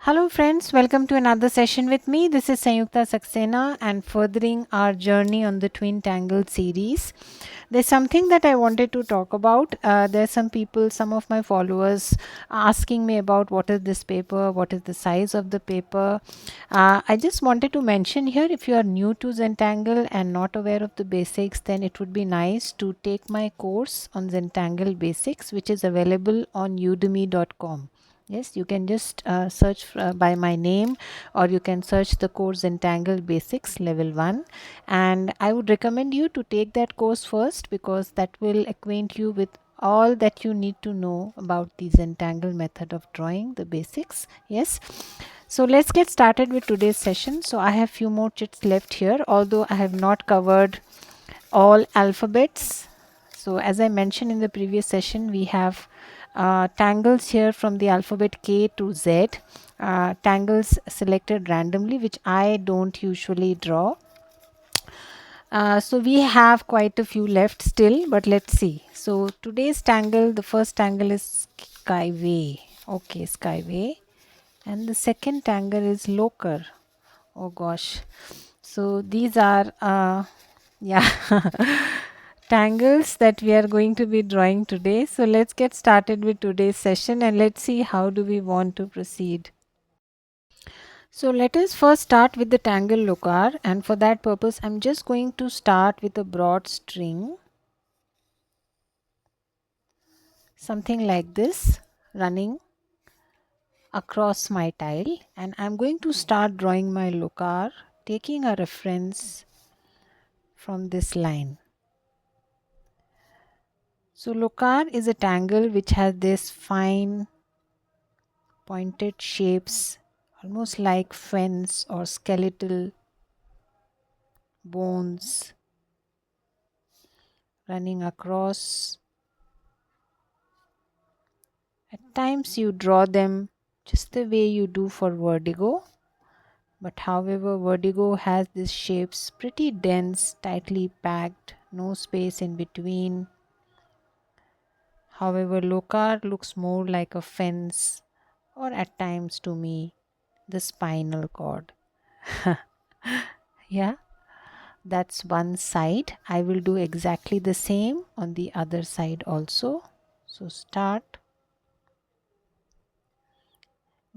Hello friends, welcome to another session with me. This is Sanyukta Saxena and furthering our journey on the Twin Tangle series. There's something that I wanted to talk about. There's some people, some of my followers asking me about what is this paper, what is the size of the paper. I just wanted to mention here, if you are new to Zentangle and not aware of the basics, then it would be nice to take my course on Zentangle Basics, which is available on udemy.com. Yes, you can just search by my name, or you can search the course Entangle Basics Level 1. And I would recommend you to take that course first, because that will acquaint you with all that you need to know about the Zentangle method of drawing, the basics. Yes. So let's get started with today's session. So I have few more chits left here, although I have not covered all alphabets. So as I mentioned in the previous session, we have tangles here from the alphabet K to Z. Tangles selected randomly, which I don't usually draw. So we have quite a few left still, but let's see. So today's tangle, the first tangle is Skyway. Okay, Skyway. And the second tangle is Locar. Oh gosh. So these are, yeah, tangles that we are going to be drawing today. So let's get started with today's session and let's see how do we want to proceed. So let us first start with the tangle locar, and for that purpose I'm just going to start with a broad string, something like this, running across my tile, and I'm going to start drawing my locar taking a reference from this line. So locar is a tangle which has this fine pointed shapes, almost like fence or skeletal bones running across. At times you draw them just the way you do for vertigo, but however vertigo has these shapes pretty dense, tightly packed, no space in between. However, locar looks more like a fence, or at times to me the spinal cord. Yeah, that's one side. I will do exactly the same on the other side also. So start,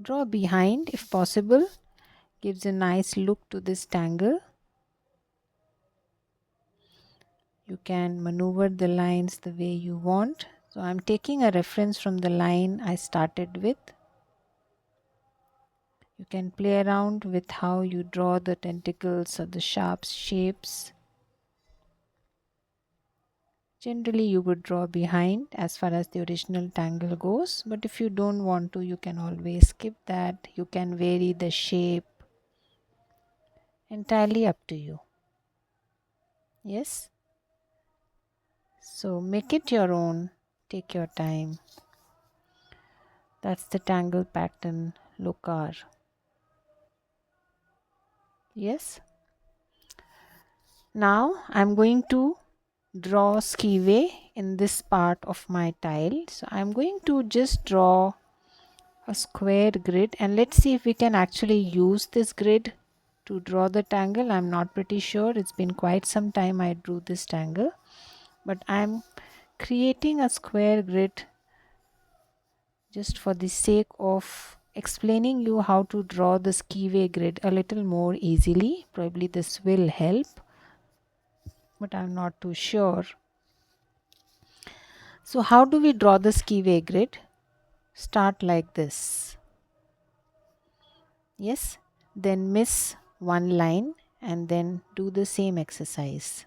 draw behind if possible, gives a nice look to this tangle. You can maneuver the lines the way you want. So I'm taking a reference from the line I started with. You can play around with how you draw the tentacles or the sharp shapes. Generally you would draw behind as far as the original tangle goes, but if you don't want to, you can always skip that. You can vary the shape, entirely up to you. Yes, so make it your own, take your time. That's the tangle pattern locar. Yes, now I'm going to draw skiway in this part of my tile. So I'm going to just draw a square grid, and let's see if we can actually use this grid to draw the tangle. I'm not pretty sure. It's been quite some time I drew this tangle, but I'm creating a square grid just for the sake of explaining you how to draw the skiway grid a little more easily. Probably this will help, but I'm not too sure. So how do we draw the skiway grid? Start like this. Yes, then miss one line and then do the same exercise.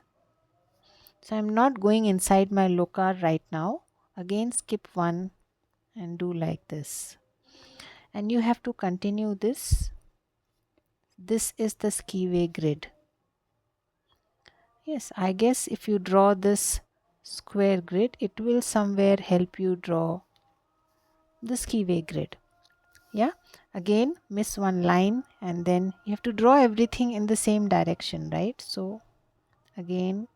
So I'm not going inside my locar right now. Again skip one and do like this. And you have to continue this. This is the skiway grid. Yes, I guess if you draw this square grid, it will somewhere help you draw the skiway grid. Yeah, again miss one line and then you have to draw everything in the same direction, right? So again,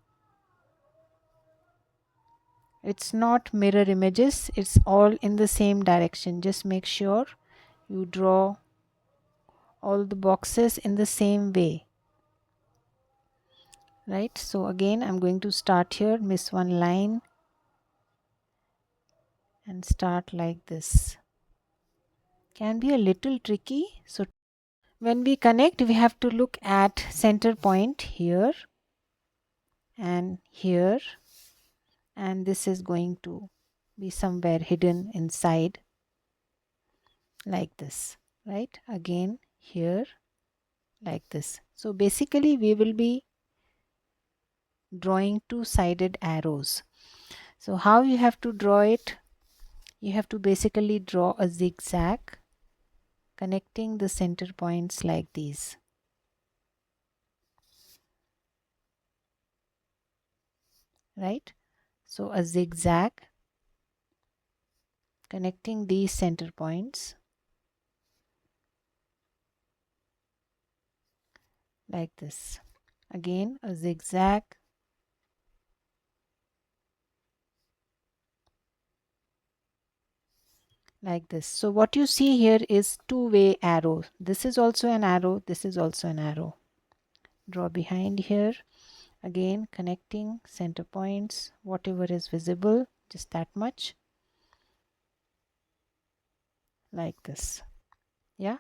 it's not mirror images, it's all in the same direction. Just make sure you draw all the boxes in the same way, right? So again I'm going to start here, miss one line and start like this. Can be a little tricky. So when we connect, we have to look at center point here and here, and this is going to be somewhere hidden inside like this, right? Again here like this. So basically we will be drawing two-sided arrows. So how you have to draw it? You have to basically draw a zigzag connecting the center points like these. Right? So a zigzag connecting these center points like this. Again a zigzag like this. So what you see here is two-way arrow. This is also an arrow, this is also an arrow. Draw behind here, again connecting center points, whatever is visible, just that much, like this. Yeah,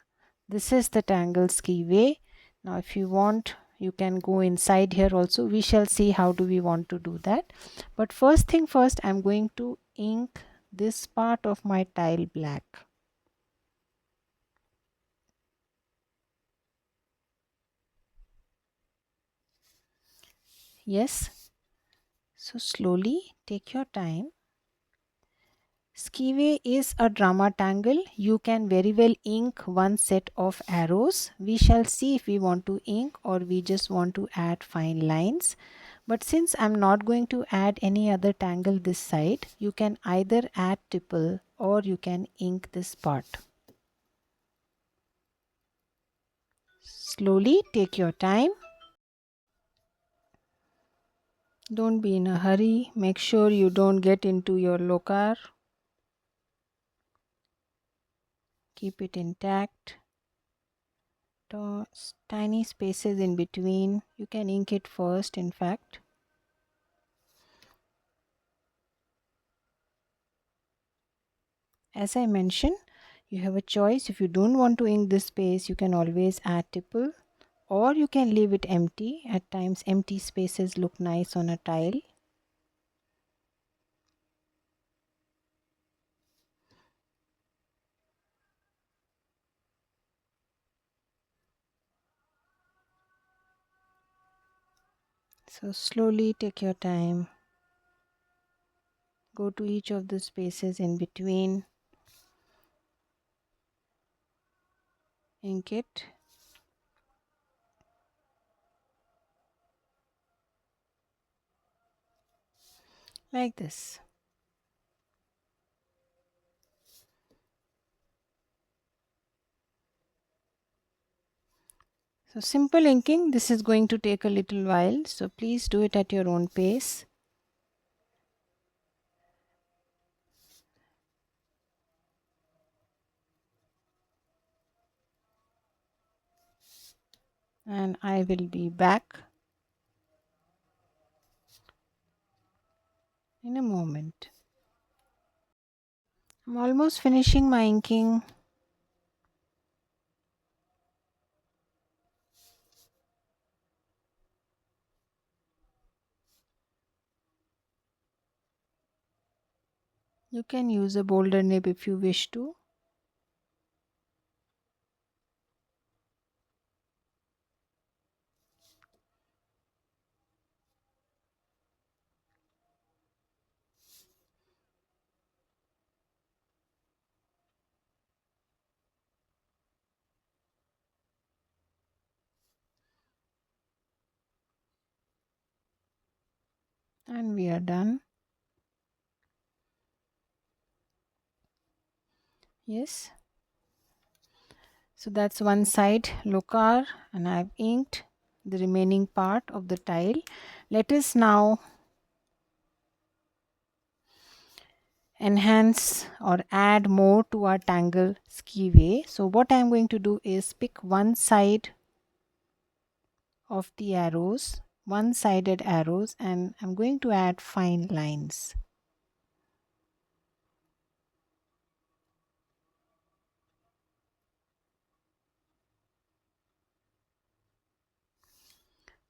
this is the tangle ski way. Now if you want, you can go inside here also. We shall see how do we want to do that. But first thing first, I'm going to ink this part of my tile black. Yes, so slowly take your time. Skiway is a drama tangle. You can very well ink one set of arrows. We shall see if we want to ink or we just want to add fine lines. But since I'm not going to add any other tangle this side, you can either add tipple or you can ink this part. Slowly take your time. Don't be in a hurry. Make sure you don't get into your locar. Keep it intact. Tiny spaces in between. You can ink it first, in fact. As I mentioned, you have a choice. If you don't want to ink this space, you can always add tipple or you can leave it empty. At times empty spaces look nice on a tile. So slowly take your time. Go to each of the spaces in between. Ink it. Like this. So simple inking, this is going to take a little while. So please do it at your own pace. And I will be back in a moment. I'm almost finishing my inking. You can use a boulder nib if you wish to. And we are done. Yes. So that's one side locar and I've inked the remaining part of the tile. Let us now enhance or add more to our tangle skiway. So what I am going to do is pick one side of the arrows, one-sided arrows, and I'm going to add fine lines.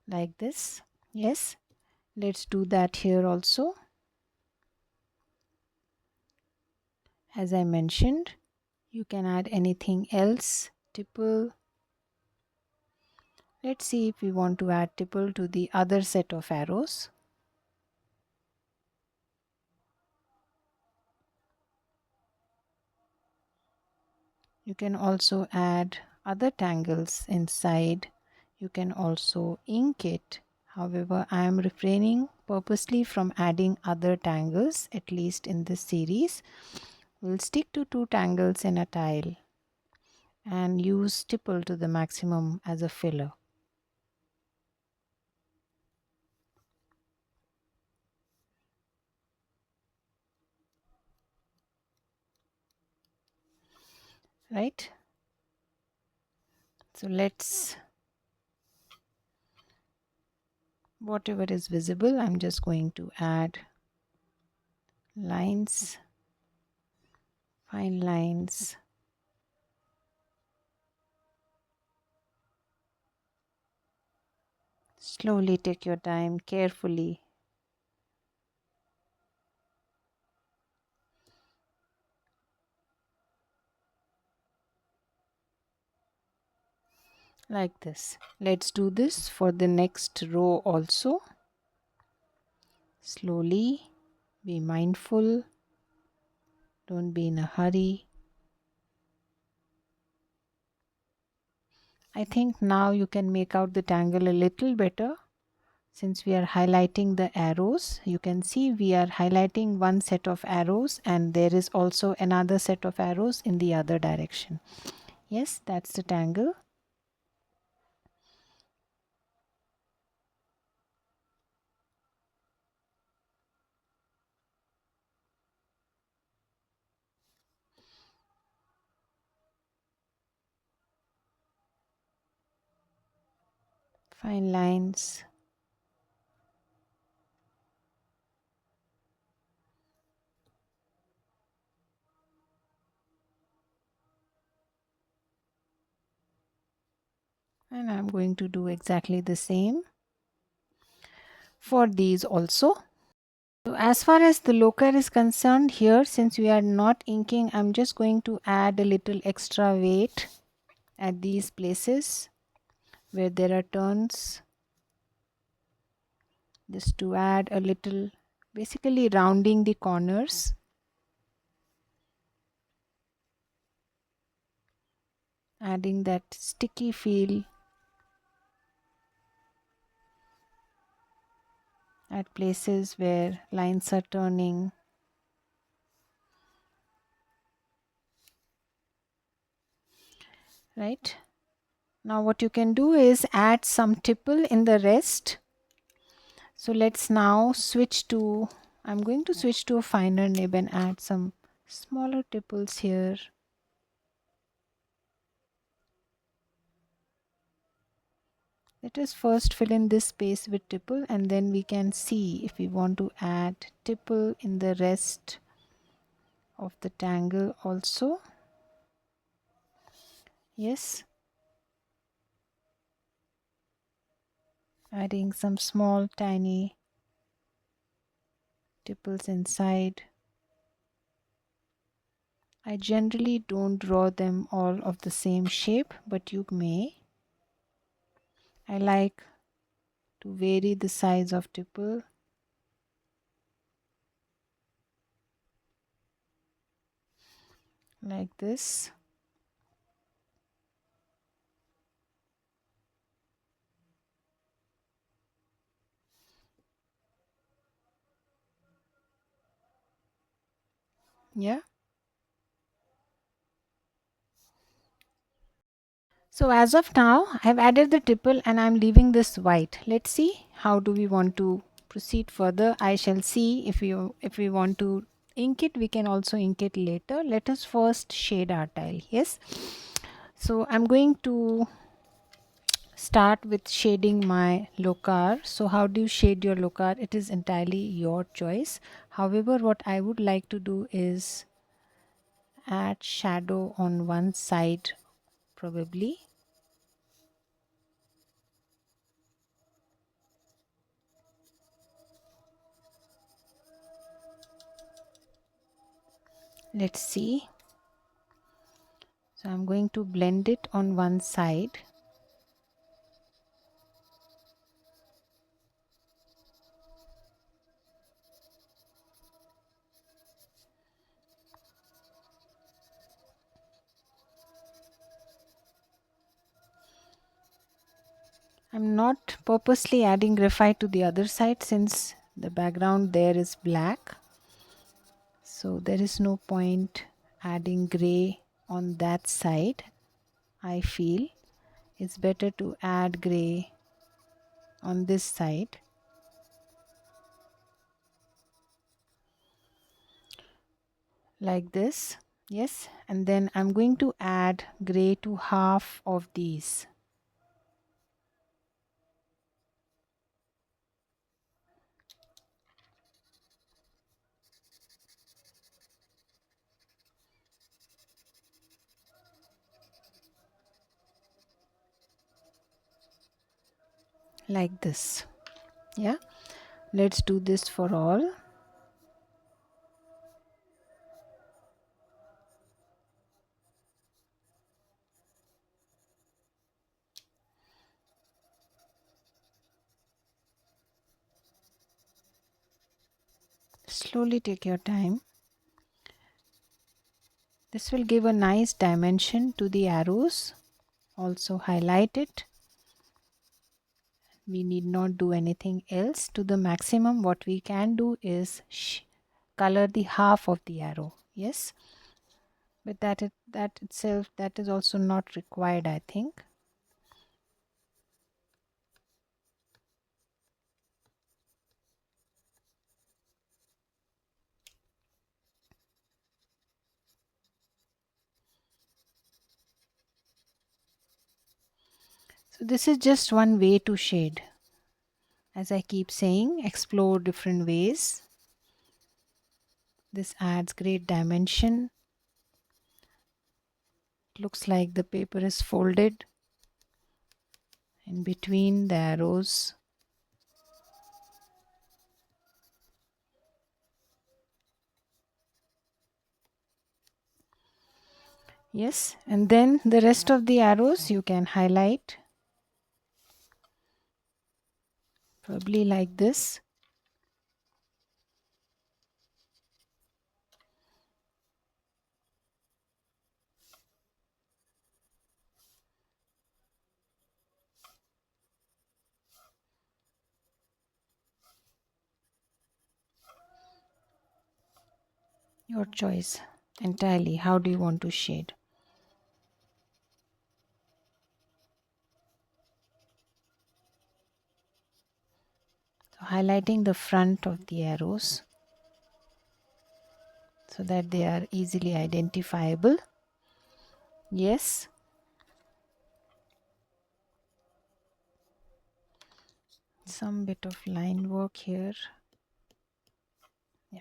Like this. Yes, let's do that here also. As I mentioned, you can add anything else, tipple. Let's see if we want to add tipple to the other set of arrows. You can also add other tangles inside. You can also ink it. However, I am refraining purposely from adding other tangles, at least in this series. We'll stick to 2 tangles in a tile and use stipple to the maximum as a filler. Right? So let's, whatever is visible, I'm just going to add lines, fine lines. Slowly take your time, carefully. Like this. Let's do this for the next row also. Slowly, be mindful, don't be in a hurry. I think now you can make out the tangle a little better. Since we are highlighting the arrows, you can see we are highlighting one set of arrows and there is also another set of arrows in the other direction. Yes, that's the tangle. Fine lines. And I'm going to do exactly the same for these also. So as far as the locar is concerned here, since we are not inking, I'm just going to add a little extra weight at these places where there are turns, just to add a little, basically rounding the corners, adding that sticky feel at places where lines are turning. Right? Now what you can do is add some tipple in the rest. So let's now switch to, I'm going to switch to a finer nib and add some smaller tipples here. Let us first fill in this space with tipple and then we can see if we want to add tipple in the rest of the tangle also. Yes. Adding some small tiny tipples inside. I generally don't draw them all of the same shape, but you may. I like to vary the size of tipple. Like this. Yeah. So as of now, I've added the tipple and I'm leaving this white. Let's see how do we want to proceed further. I shall see if we want to ink it, we can also ink it later. Let us first shade our tile. Yes. So I'm going to start with shading my Locar. So how do you shade your Locar? It is entirely your choice. However, what I would like to do is add shadow on one side probably. Let's see. So I'm going to blend it on one side. I'm not purposely adding graphite to the other side since the background there is black. So there is no point adding gray on that side. I feel it's better to add gray on this side. Like this. Yes. And then I'm going to add gray to half of these. Like this. Yeah. Let's do this for all. Slowly take your time. This will give a nice dimension to the arrows. Also highlight it. We need not do anything else. To the maximum, what we can do is color the half of the arrow. Yes, but that itself, that is also not required, I think. So this is just one way to shade. As I keep saying, explore different ways. This adds great dimension. It looks like the paper is folded in between the arrows. Yes, and then the rest of the arrows you can highlight. Probably like this. Your choice entirely. How do you want to shade? So highlighting the front of the arrows so that they are easily identifiable. Yes. Some bit of line work here. Yeah.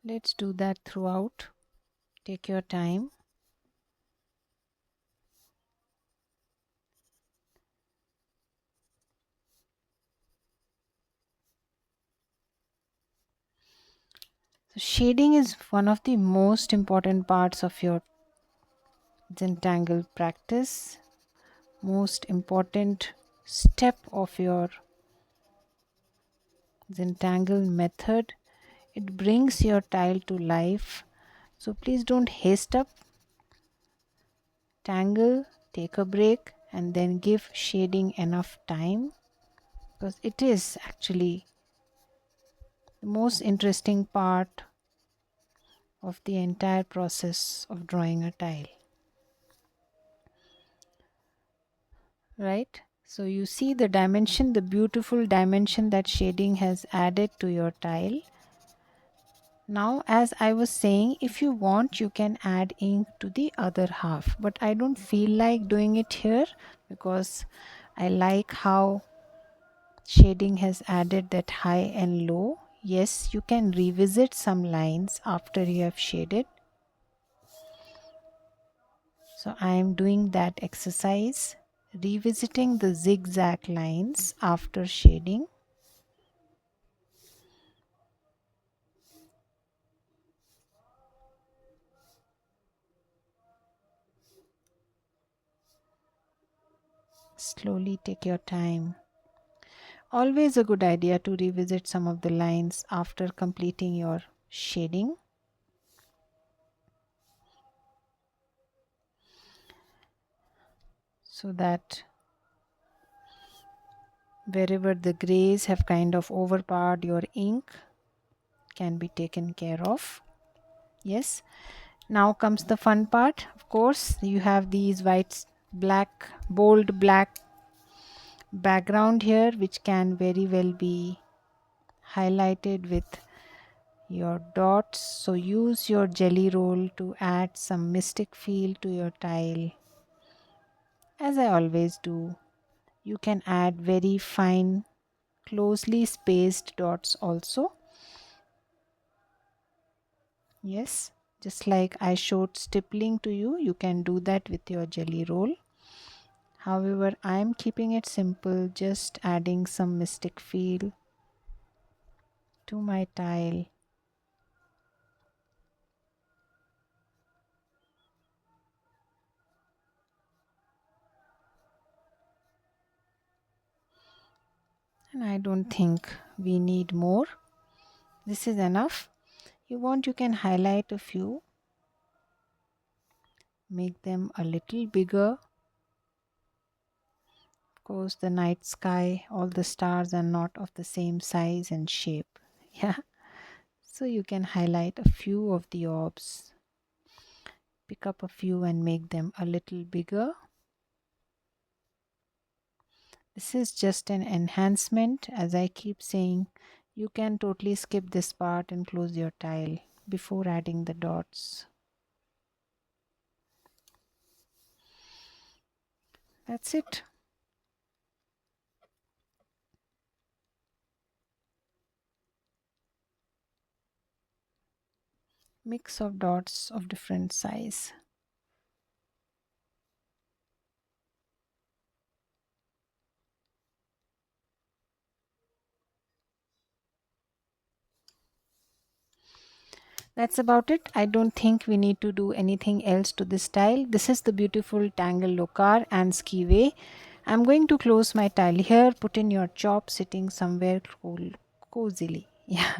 Let's do that throughout. Take your time. So shading is one of the most important parts of your Zentangle practice. Most important step of your Zentangle method. It brings your tile to life. So please don't haste up. Tangle, take a break, and then give shading enough time, because it is actually the most interesting part of the entire process of drawing a tile. Right? So you see the dimension, the beautiful dimension that shading has added to your tile. Now, as I was saying, if you want, you can add ink to the other half, but I don't feel like doing it here because I like how shading has added that high and low. Yes, you can revisit some lines after you have shaded. So I am doing that exercise, revisiting the zigzag lines after shading. Slowly take your time. Always a good idea to revisit some of the lines after completing your shading. So that wherever the grays have kind of overpowered your ink can be taken care of. Yes. Now comes the fun part. Of course, you have these black, bold black background here, which can very well be highlighted with your dots. So use your GellyRoll to add some mystic feel to your tile. As I always do, you can add very fine, closely spaced dots also. Yes, just like I showed stippling to you, you can do that with your GellyRoll. However, I am keeping it simple, just adding some mystic feel to my tile. And I don't think we need more. This is enough. You want, you can highlight a few, make them a little bigger. Of course, the night sky, all the stars are not of the same size and shape. Yeah. So you can highlight a few of the orbs, pick up a few and make them a little bigger. This is just an enhancement. As I keep saying, you can totally skip this part and close your tile before adding the dots. That's it. Mix of dots of different size. That's about it. I don't think we need to do anything else to this tile. This is the beautiful Tangle Locar and Skiway. I'm going to close my tile here. Put in your chop sitting somewhere cool, cozily. Yeah.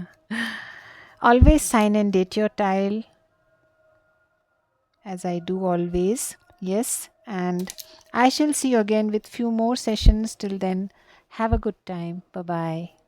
Always sign and date your tile, as I do always. Yes. And I shall see you again with few more sessions. Till then, have a good time. Bye bye.